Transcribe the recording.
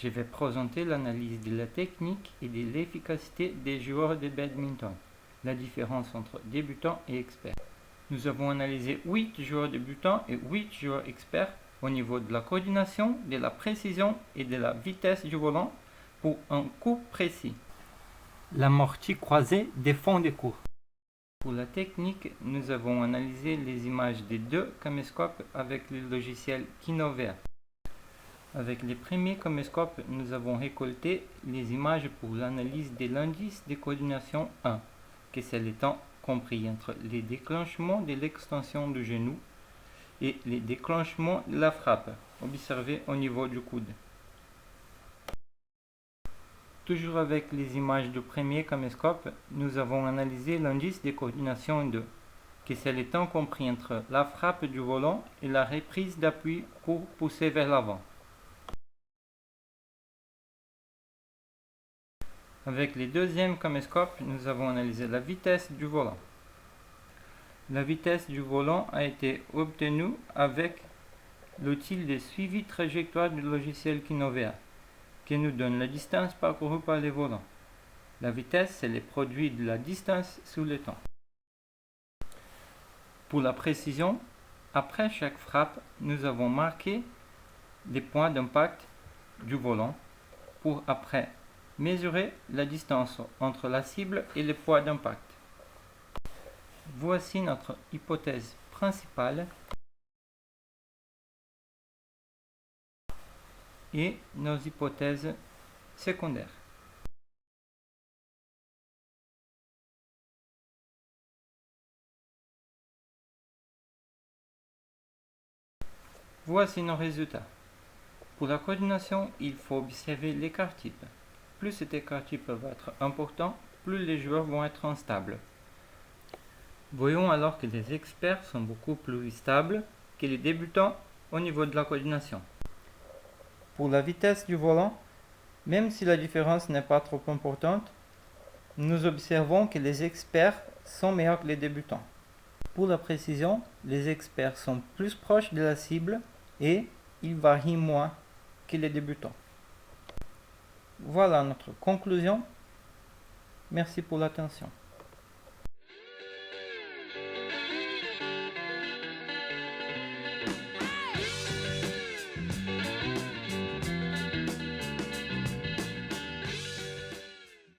Je vais présenter l'analyse de la technique et de l'efficacité des joueurs de badminton, la différence entre débutants et experts. Nous avons analysé 8 joueurs débutants et 8 joueurs experts au niveau de la coordination, de la précision et de la vitesse du volant pour un coup précis. L'amorti croisé des fonds de cours. Pour la technique, nous avons analysé les images des deux caméscopes avec le logiciel Kinovea. Avec les premiers caméscopes, nous avons récolté les images pour l'analyse de l'indice de coordination 1, que c'est le temps compris entre les déclenchements de l'extension du genou et les déclenchements de la frappe, observés au niveau du coude. Toujours avec les images du premier caméscope, nous avons analysé l'indice de coordination 2, que c'est le temps compris entre la frappe du volant et la reprise d'appui pour pousser vers l'avant. Avec le deuxième caméscope, nous avons analysé la vitesse du volant. La vitesse du volant a été obtenue avec l'outil de suivi trajectoire du logiciel Kinovea, qui nous donne la distance parcourue par le volant. La vitesse, c'est le produit de la distance sur le temps. Pour la précision, après chaque frappe, nous avons marqué les points d'impact du volant pour après mesurer la distance entre la cible et le poids d'impact. Voici notre hypothèse principale et nos hypothèses secondaires. Voici nos résultats. Pour la coordination, il faut observer l'écart type. Plus cet écart type va être important, plus les joueurs vont être instables. Voyons alors que les experts sont beaucoup plus stables que les débutants au niveau de la coordination. Pour la vitesse du volant, même si la différence n'est pas trop importante, nous observons que les experts sont meilleurs que les débutants. Pour la précision, les experts sont plus proches de la cible et ils varient moins que les débutants. Voilà notre conclusion. Merci pour l'attention.